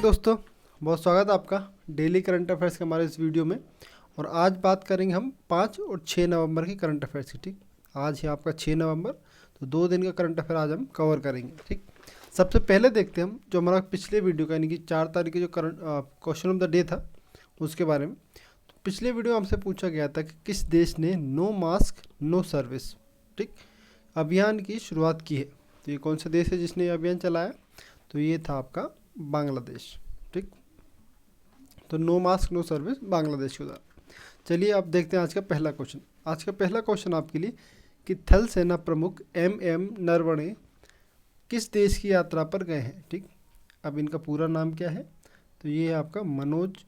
दोस्तों, बहुत स्वागत है आपका डेली करंट अफेयर्स के हमारे इस वीडियो में। और आज बात करेंगे हम 5 और 6 नवंबर की करंट अफेयर्स की। ठीक, आज है आपका 6 नवंबर, तो 2 दिन का करंट अफेयर आज हम कवर करेंगे। ठीक, सबसे पहले देखते हैं हम जो हमारा पिछले वीडियो का यानी कि 4 तारीख के जो current question of the day था उसके बारे में। तो पिछले वीडियो में हमसे पूछा गया था कि किस देश ने नो मास्क नो सर्विस ठीक अभियान की शुरुआत की है। तो ये कौन सा देश है जिसने ये अभियान चलाया? तो ये था आपका बांग्लादेश। ठीक, तो no mask no service Bangladesh के द्वारा। चलिए अब देखते हैं आज का पहला क्वेश्चन। आज का पहला क्वेश्चन आपके लिए कि थल सेना प्रमुख एम नरवणे किस देश की यात्रा पर गए हैं। ठीक, अब इनका पूरा नाम क्या है? तो ये है आपका मनोज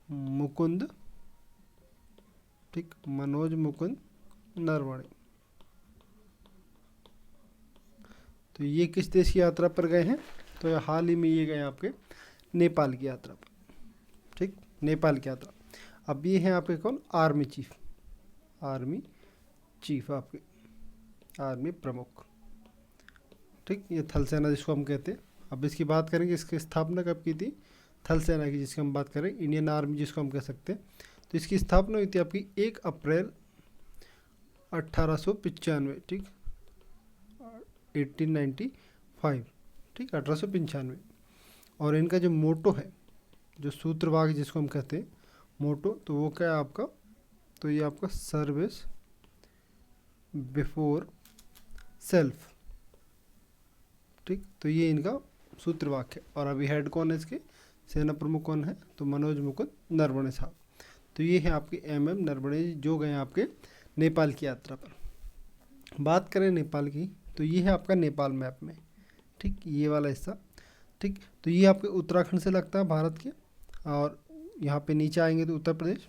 मुकुंद। ठीक, मनोज मुकुंद नरवणे। तो ये किस देश की यात्रा पर गए हैं? तो हाल ही में ये गए आपके नेपाल की यात्रा पर। ठीक, नेपाल की यात्रा। अब ये हैं आपके कौन? आर्मी चीफ आपके आर्मी प्रमुख। ठीक, ये थल सेना जिसको हम कहते हैं। अब इसकी बात करेंगे, इसकी स्थापना कब की थी? थल सेना की जिसकी हम बात करें, इंडियन आर्मी जिसको हम कह सकते हैं। तो इसकी स्थापना हुई थी आपकी 1 अप्रैल 1895। ठीक, 1895। ठीक, 1895। और इनका जो मोटो है, जो सूत्रवाक्य जिसको हम कहते हैं मोटो, तो वो क्या है आपका? तो ये आपका सर्विस बिफोर सेल्फ। ठीक, तो ये इनका सूत्रवाक्य है। और अभी हेड कौन है इसके? सेना प्रमुख कौन है? तो मनोज मुकुंद नरवणे साहब। तो ये है आपके एम नरवणे जो गए आपके नेपाल की यात्रा पर। बात करें नेपाल की, तो ये है आपका नेपाल मैप में। ठीक, ये वाला हिस्सा। ठीक, तो ये आपके उत्तराखंड से लगता है भारत के, और यहाँ पे नीचे आएंगे तो उत्तर प्रदेश,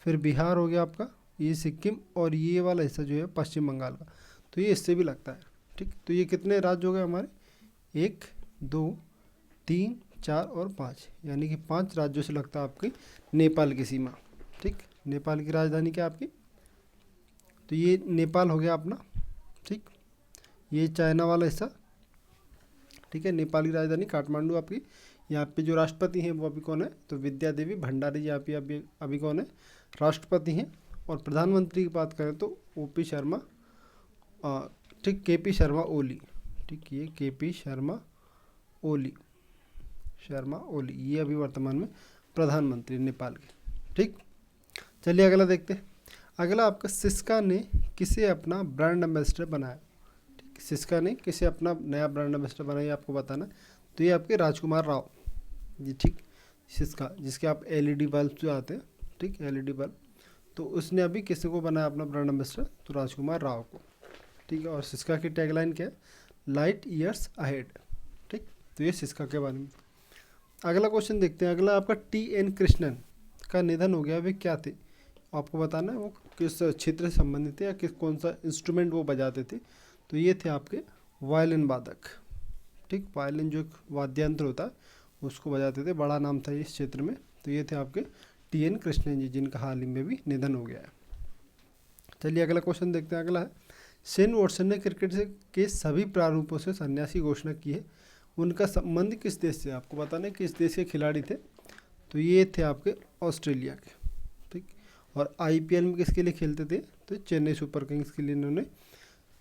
फिर बिहार हो गया आपका, ये सिक्किम, और ये वाला हिस्सा जो है पश्चिम बंगाल का, तो ये इससे भी लगता है। ठीक, तो ये कितने राज्य हो गए हमारे? 1 2 3 4 और 5, यानी कि 5 राज्यों से लगता है आपकी नेपाल की सीमा। ठीक, नेपाल की राजधानी क्या आपकी? तो ये नेपाल हो गया अपना। ठीक, ये चाइना वाला हिस्सा। ठीक है, नेपाल की राजधानी काठमांडू आपकी। यहाँ पे जो राष्ट्रपति हैं वो अभी कौन है? तो विद्या देवी भंडारी जी आप अभी कौन है? राष्ट्रपति हैं। और प्रधानमंत्री की बात करें तो ओपी शर्मा, ठीक, केपी शर्मा ओली। ठीक, ये केपी शर्मा ओली, ये अभी वर्तमान में प्रधानमंत्री नेपाल के। ठीक, चलिए अगला देखते हैं। अगला आपका सिस्का ने किसे अपना ब्रांड एम्बेसडर बनाया? सिस्का ने किसे अपना नया ब्रांड एम्बेसडर बनाया आपको बताना। तो ये आपके राजकुमार राव जी। ठीक, सिस्का जिसके आप एलईडी बल्ब जो आते हैं, ठीक, एलईडी बल्ब, तो उसने अभी किसी को बनाया अपना ब्रांड एम्बेसडर? तो राजकुमार राव को। ठीक है, और सिस्का की टैगलाइन क्या है? Light years ahead. ठीक, तो ये सिस्का के बारे में। अगला क्वेश्चन देखते हैं। अगला आपका TN कृष्णन का निधन हो गया, वे क्या थे? आपको बताना है वो किस क्षेत्र से संबंधित थे या कौन सा इंस्ट्रूमेंट वो बजाते थे। तो ये थे आपके वायलिन वादक। ठीक, वायलिन जो एक वाद्यंत्र होता है उसको बजाते थे, बड़ा नाम था इस क्षेत्र में। तो ये थे आपके TN कृष्णन जी, जिनका हाल ही में भी निधन हो गया है। चलिए अगला क्वेश्चन देखते हैं। अगला है शेन वॉटसन ने क्रिकेट के सभी प्रारूपों से संन्यास की घोषणा की है, उनका संबंध किस देश से? आपको बताना है किस देश के खिलाड़ी थे। तो ये थे आपके ऑस्ट्रेलिया के। ठीक, और IPL में किसके लिए खेलते थे? तो चेन्नई सुपर किंग्स के लिए इन्होंने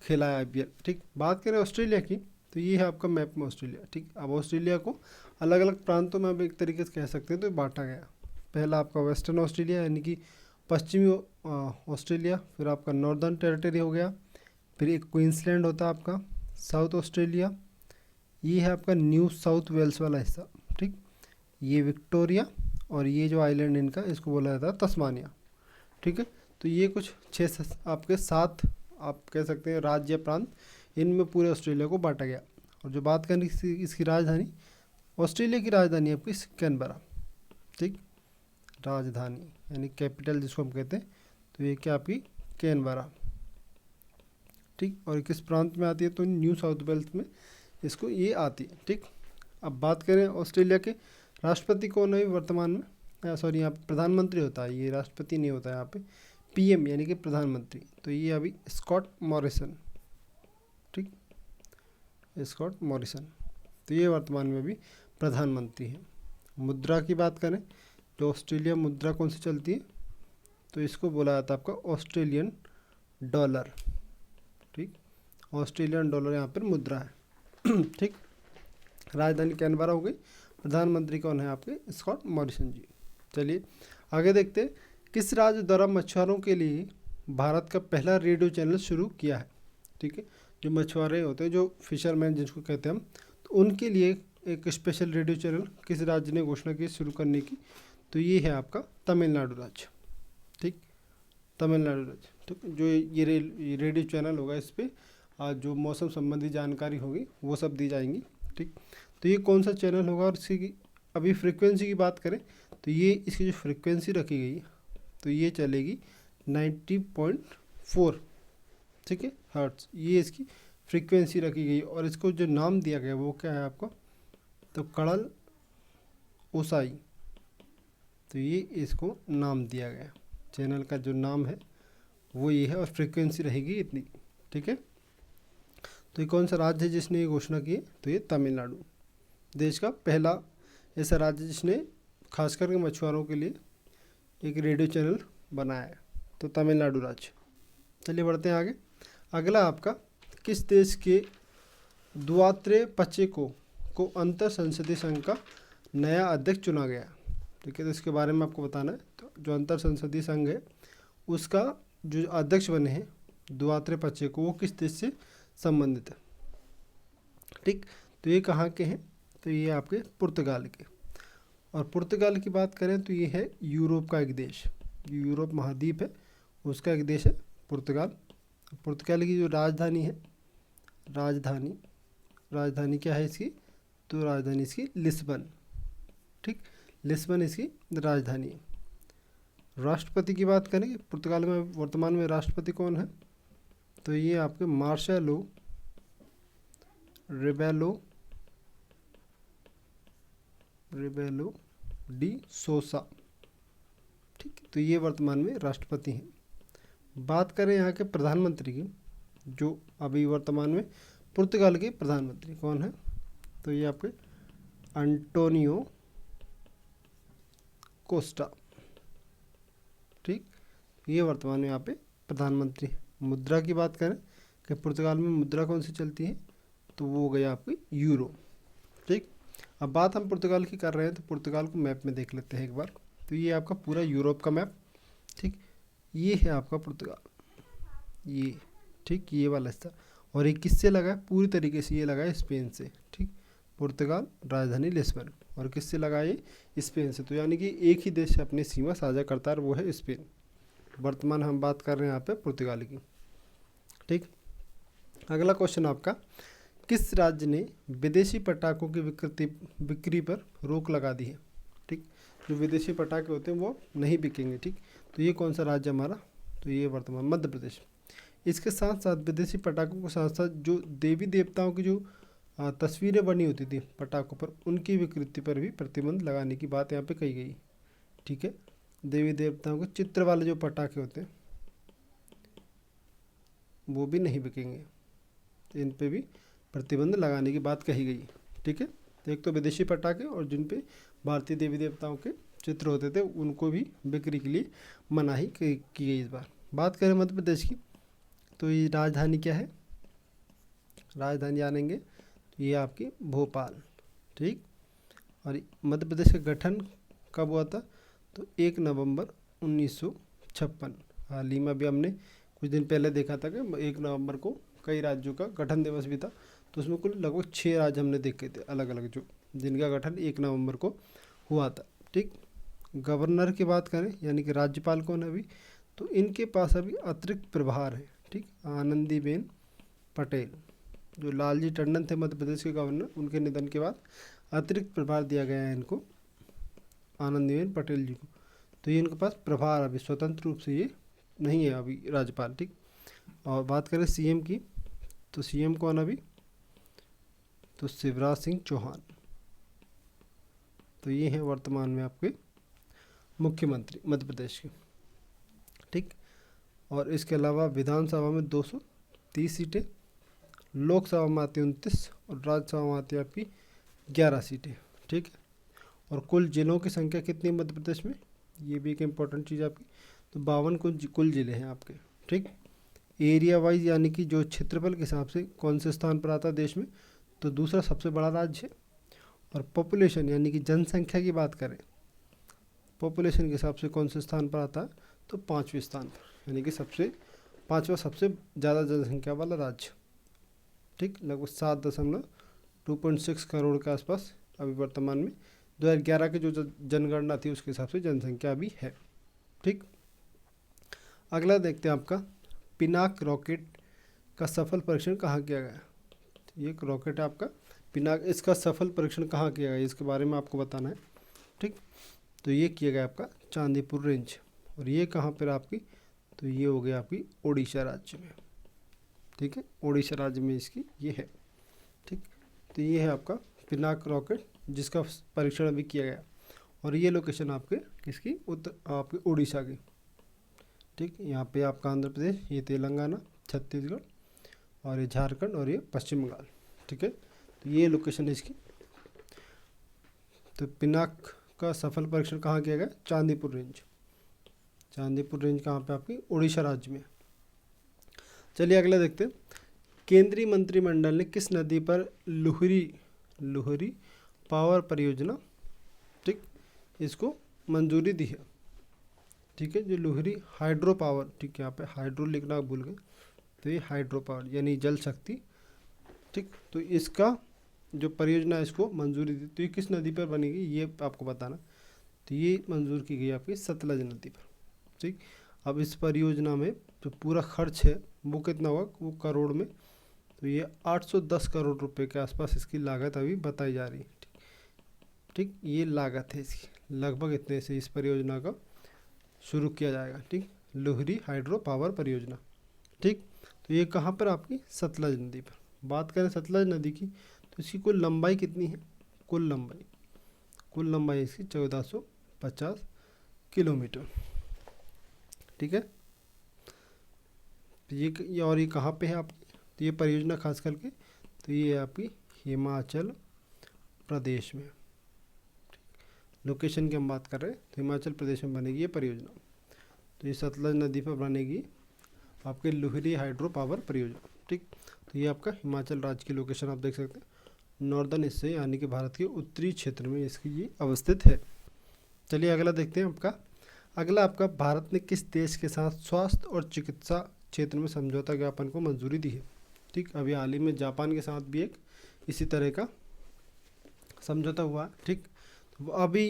खेला है IPL। ठीक, बात करें ऑस्ट्रेलिया की, तो ये है आपका मैप में ऑस्ट्रेलिया। ठीक, अब ऑस्ट्रेलिया को अलग अलग प्रांतों में अब एक तरीके से कह सकते हैं तो बांटा गया। पहला आपका वेस्टर्न ऑस्ट्रेलिया यानी कि पश्चिमी ऑस्ट्रेलिया, फिर आपका नॉर्दर्न टेरिटरी हो गया, फिर एक क्वींसलैंड होता है आपका, साउथ ऑस्ट्रेलिया, ये है आपका न्यू साउथ वेल्स वाला हिस्सा। ठीक, ये विक्टोरिया, और ये जो आइलैंड इनका इसको बोला जाता है तस्मानिया। ठीक है, तो ये कुछ 6 आपके 7 आप कह सकते हैं राज्य प्रांत, इनमें पूरे ऑस्ट्रेलिया को बांटा गया। और जो बात करें इसकी राजधानी, ऑस्ट्रेलिया की राजधानी आपकी कैनबरा। ठीक, राजधानी यानी कैपिटल जिसको हम कहते हैं, तो ये क्या आपकी कैनबरा। ठीक, और किस प्रांत में आती है? तो न्यू साउथ वेल्स में इसको ये आती है। ठीक, अब बात करें ऑस्ट्रेलिया के राष्ट्रपति कौन है वर्तमान में? सॉरी, यहाँ प्रधानमंत्री होता है, ये राष्ट्रपति नहीं होता है यहाँ पे, PM यानी कि प्रधानमंत्री। तो ये अभी स्कॉट मॉरिसन। ठीक, स्कॉट मॉरिसन, तो ये वर्तमान में भी प्रधानमंत्री हैं। मुद्रा की बात करें तो ऑस्ट्रेलिया मुद्रा कौन सी चलती है, तो इसको बोला जाता है आपका ऑस्ट्रेलियन डॉलर। ठीक, ऑस्ट्रेलियन डॉलर यहाँ पर मुद्रा है। ठीक, राजधानी कैनबरा हो गई। प्रधानमंत्री कौन है आपके, स्कॉट मॉरिसन जी। चलिए आगे देखते हैं, किस राज्य द्वारा मछुआरों के लिए भारत का पहला रेडियो चैनल शुरू किया है। ठीक है, जो मछुआरे होते हैं, जो फिशरमैन जिसको कहते हैं हम, तो उनके लिए एक स्पेशल रेडियो चैनल किस राज्य ने घोषणा की शुरू करने की, तो ये है आपका तमिलनाडु राज्य। ठीक, तमिलनाडु राज्य। ठीक, जो ये रेडियो चैनल होगा, इस पर जो मौसम संबंधी जानकारी होगी वो सब दी जाएंगी। ठीक, तो ये कौन सा चैनल होगा, और इसकी अभी फ्रिक्वेंसी की बात करें तो ये इसकी जो फ्रिक्वेंसी रखी गई तो ये चलेगी 90.4, ठीक है, हर्ट्ज, ये इसकी फ्रिक्वेंसी रखी गई। और इसको जो नाम दिया गया वो क्या है आपको, तो कड़ल ओसाई, तो ये इसको नाम दिया गया। चैनल का जो नाम है वो ये है, और फ्रिक्वेंसी रहेगी इतनी। ठीक है, तो ये कौन सा राज्य है जिसने ये घोषणा की है, तो ये तमिलनाडु, देश का पहला ऐसा राज्य जिसने खास करके मछुआरों के लिए एक रेडियो चैनल बनाया है, तो तमिलनाडु राज्य। चलिए बढ़ते हैं आगे। अगला आपका, किस देश के दुआत्रे पचेको को अंतर संसदीय संघ का नया अध्यक्ष चुना गया। ठीक है, तो इसके बारे में आपको बताना है। तो जो अंतर संसदीय संघ है उसका जो अध्यक्ष बने हैं दुआत्रे पचेको, वो किस देश से संबंधित है। ठीक, तो ये कहाँ के हैं, तो ये आपके पुर्तगाल के। और पुर्तगाल की बात करें तो ये है यूरोप का एक देश, यूरोप महाद्वीप है उसका एक देश है पुर्तगाल। पुर्तगाल की जो राजधानी है, राजधानी क्या है इसकी, तो राजधानी इसकी लिस्बन। ठीक, लिस्बन इसकी राजधानी है। राष्ट्रपति की बात करें, पुर्तगाल में वर्तमान में राष्ट्रपति कौन है, तो ये आपके मार्सेलो रेबेलो डी सोसा। ठीक, तो ये वर्तमान में राष्ट्रपति हैं। बात करें यहाँ के प्रधानमंत्री की, जो अभी वर्तमान में पुर्तगाल के प्रधानमंत्री कौन है, तो ये आपके अंटोनियो कोस्टा। ठीक, ये वर्तमान में यहाँ पे प्रधानमंत्री। मुद्रा की बात करें कि पुर्तगाल में मुद्रा कौन सी चलती है, तो वो हो गया आपकी यूरो। ठीक, अब बात हम पुर्तगाल की कर रहे हैं तो पुर्तगाल को मैप में देख लेते हैं एक बार। तो ये आपका पूरा यूरोप का मैप। ठीक, ये है आपका पुर्तगाल, ये, ठीक, ये वाला हिस्सा। और ये किससे लगा है, पूरी तरीके से ये लगा है स्पेन से। ठीक, पुर्तगाल राजधानी लिस्बन, और किससे लगा ये, स्पेन से। तो यानी कि एक ही देश से अपनी सीमा साझा करता है, वो है स्पेन। वर्तमान हम बात कर रहे हैं यहाँ पे पुर्तगाल की। ठीक, अगला क्वेश्चन आपका, किस राज्य ने विदेशी पटाखों की बिक्री पर रोक लगा दी है। ठीक, जो विदेशी पटाखे होते हैं वो नहीं बिकेंगे। ठीक, तो ये कौन सा राज्य हमारा, तो ये वर्तमान मध्य प्रदेश। इसके साथ साथ विदेशी पटाखों के साथ साथ जो देवी देवताओं की जो तस्वीरें बनी होती थी पटाखों पर, उनकी विकृति पर भी प्रतिबंध लगाने की बात यहाँ पे कही गई। ठीक है, देवी देवताओं के चित्र वाले जो पटाखे होते हैं वो भी नहीं बिकेंगे, तो इन पे भी प्रतिबंध लगाने की बात कही गई। ठीक है, तो एक तो विदेशी पटाखे, और जिन पे भारतीय देवी देवताओं के चित्र होते थे उनको भी बिक्री के लिए मनाही की गई इस बार। बात करें मध्य प्रदेश की, तो ये राजधानी क्या है, राजधानी जानेंगे तो ये आपकी भोपाल। ठीक, और मध्य प्रदेश का गठन कब हुआ था, तो 1 नवंबर 1956। हाल ही में अभी हमने कुछ दिन पहले देखा था कि 1 नवंबर को कई राज्यों का गठन दिवस भी था। तो उसमें कुल लगभग 6 राज्य हमने देखे थे अलग अलग, जो जिनका गठन 1 नवंबर को हुआ था। ठीक, गवर्नर की बात करें यानी कि राज्यपाल कौन है अभी, तो इनके पास अभी अतिरिक्त प्रभार है। ठीक, आनंदीबेन पटेल, जो लालजी टंडन थे मध्य प्रदेश के गवर्नर, उनके निधन के बाद अतिरिक्त प्रभार दिया गया है इनको, आनंदीबेन पटेल जी को। तो ये इनके पास प्रभार अभी स्वतंत्र रूप से ये नहीं है अभी राज्यपाल। ठीक, और बात करें सीएम की, तो सीएम कौन अभी, तो शिवराज सिंह चौहान। तो ये हैं वर्तमान में आपके मुख्यमंत्री मध्य प्रदेश के। ठीक, और इसके अलावा विधानसभा में 230 सीटें, लोकसभा में आती 29, और राज्यसभा में आती है आपकी 11 सीटें। ठीक है। और कुल जिलों की संख्या कितनी है मध्य प्रदेश में, ये भी एक इम्पोर्टेंट चीज़ आपकी। तो 52 कुल जिले हैं आपके, ठीक। एरिया वाइज यानी कि जो क्षेत्रफल के हिसाब से कौन से स्थान पर आता है देश में, तो दूसरा सबसे बड़ा राज्य है। और पॉपुलेशन यानी कि जनसंख्या की बात करें, पॉपुलेशन के हिसाब से कौन से स्थान पर आता है, तो 5वें स्थान पर, यानी कि पाँचवा सबसे ज़्यादा जनसंख्या वाला राज्य, ठीक। लगभग 7.2.6 करोड़ के आसपास अभी वर्तमान में 2011 की जो जनगणना थी उसके हिसाब से जनसंख्या अभी है, ठीक। अगला देखते हैं आपका, पिनाक रॉकेट का सफल परीक्षण कहाँ किया गया। ये एक रॉकेट है आपका पिनाक, इसका सफल परीक्षण कहाँ किया गया इसके बारे में आपको बताना है, ठीक। तो ये किया गया आपका चांदीपुर रेंज, और ये कहाँ पर आपकी, तो ये हो गया आपकी ओडिशा राज्य में, ठीक है। ओडिशा राज्य में इसकी ये है, ठीक। तो ये है आपका पिनाक रॉकेट जिसका परीक्षण अभी किया गया, और ये लोकेशन आपके किसकी, आपके उड़ीसा की, ठीक। यहाँ पे आपका आंध्र प्रदेश, ये तेलंगाना, छत्तीसगढ़, और ये झारखंड, और ये पश्चिम बंगाल, ठीक है। तो ये लोकेशन है इसकी। तो पिनाक का सफल परीक्षण कहाँ किया गया, चांदीपुर रेंज। चांदीपुर रेंज कहाँ पे आपकी, उड़ीसा राज्य में। चलिए अगला देखते हैं, केंद्रीय मंत्रिमंडल ने किस नदी पर लुहरी पावर परियोजना, ठीक, इसको मंजूरी दी है, ठीक है। जो लुहरी हाइड्रो पावर, ठीक है, यहाँ पे हाइड्रो लिखना भूल गए, तो ये हाइड्रो पावर यानी जल शक्ति, ठीक। तो इसका जो परियोजना है इसको मंजूरी दी, तो ये किस नदी पर बनेगी ये आपको बताना। तो ये मंजूर की गई आपकी सतलज नदी पर, ठीक। अब इस परियोजना में जो पूरा खर्च है वो कितना होगा, वो करोड़ में, तो ये 810 करोड़ रुपए के आसपास इसकी लागत अभी बताई जा रही है, ठीक। ये लागत है इसकी, लगभग इतने से इस परियोजना का शुरू किया जाएगा, ठीक। लुहरी हाइड्रो पावर परियोजना, ठीक। तो ये कहाँ पर आपकी, सतलज नदी पर। बात करें सतलज नदी की, तो इसकी कुल लंबाई कितनी है, कुल लंबाई इसकी 1450 किलोमीटर, ठीक है। तो ये और ये कहाँ पे है आपकी, तो ये परियोजना खास करके, तो ये है आपकी हिमाचल प्रदेश में। लोकेशन की हम बात कर रहे हैं, तो हिमाचल प्रदेश में बनेगी ये परियोजना। तो ये सतलज नदी पर बनेगी आपके लुहरी हाइड्रो पावर परियोजना, ठीक। तो ये आपका हिमाचल राज्य की लोकेशन आप देख सकते हैं, नॉर्दर्न हिस्से यानी कि भारत के उत्तरी क्षेत्र में इसकी ये अवस्थित है। चलिए अगला देखते हैं अगला आपका भारत ने किस देश के साथ स्वास्थ्य और चिकित्सा क्षेत्र में समझौता ज्ञापन को मंजूरी दी है, ठीक। अभी हाल ही में जापान के साथ भी एक इसी तरह का समझौता हुआ, ठीक। तो अभी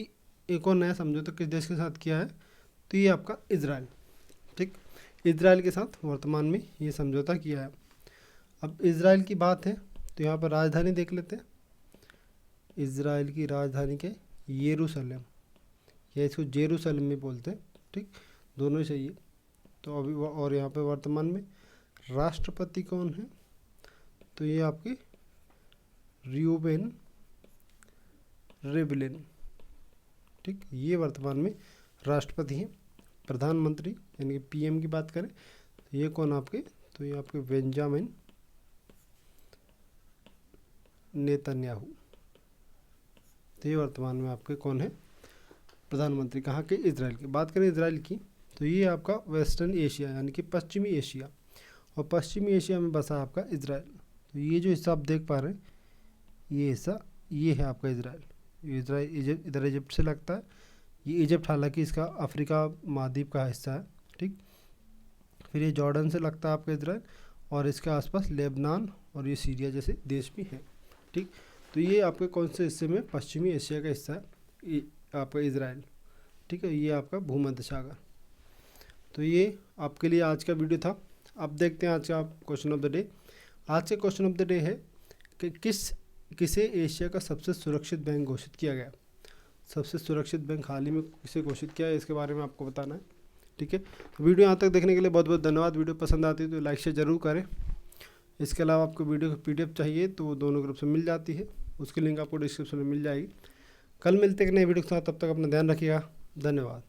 एक और नया समझौता किस देश के साथ किया है, तो ये आपका इजराइल, ठीक। इजराइल के साथ वर्तमान में ये समझौता किया है। अब इजराइल की बात है तो यहाँ पर राजधानी देख लेते हैं। इजराइल की राजधानी के यरूशलेम, या इसको जेरूशलेम भी बोलते हैं, ठीक। दोनों ही सही है। तो अभी और यहाँ पे वर्तमान में राष्ट्रपति कौन है, तो ये आपके रियूबेन रिवलिन, ठीक। ये वर्तमान में राष्ट्रपति हैं। प्रधानमंत्री यानी कि पीएम की बात करें तो ये कौन आपके, तो ये आपके बेंजामिन नेतन्याहू, तो ये वर्तमान में आपके कौन है, प्रधानमंत्री कहाँ के, इजराइल की। बात करें इजराइल की तो ये आपका वेस्टर्न एशिया यानी कि पश्चिमी एशिया, और पश्चिमी एशिया में बसा आपका इजराइल। तो ये जो हिस्सा आप देख पा रहे हैं ये हिस्सा ये है आपका इजराइल इधर इजिप्ट से लगता है। ये इजिप्ट हालांकि इसका अफ्रीका महाद्वीप का हिस्सा है, ठीक। फिर ये जॉर्डन से लगता है आपका इजराइल, और इसके आसपास लेबनान और ये सीरिया जैसे देश भी हैं, ठीक। तो ये आपके कौन से हिस्से में, पश्चिमी एशिया का हिस्सा है आपका इजराइल, ठीक है। ये आपका भूमध्य सागर। तो ये आपके लिए आज का वीडियो था। अब देखते हैं आज का क्वेश्चन ऑफ द डे। आज का क्वेश्चन ऑफ द डे है कि किसे एशिया का सबसे सुरक्षित बैंक घोषित किया गया। सबसे सुरक्षित बैंक हाल ही में किसे घोषित किया है इसके बारे में आपको बताना है, ठीक है। तो वीडियो यहाँ तक देखने के लिए बहुत बहुत धन्यवाद। वीडियो पसंद आती है तो लाइक शेयर जरूर करें। इसके अलावा आपको वीडियो की PDF चाहिए तो दोनों ग्रुप से मिल जाती है, उसकी लिंक आपको डिस्क्रिप्शन में मिल जाएगी। कल मिलते हैं नए वीडियो के साथ, तब तक अपना ध्यान रखिएगा। धन्यवाद।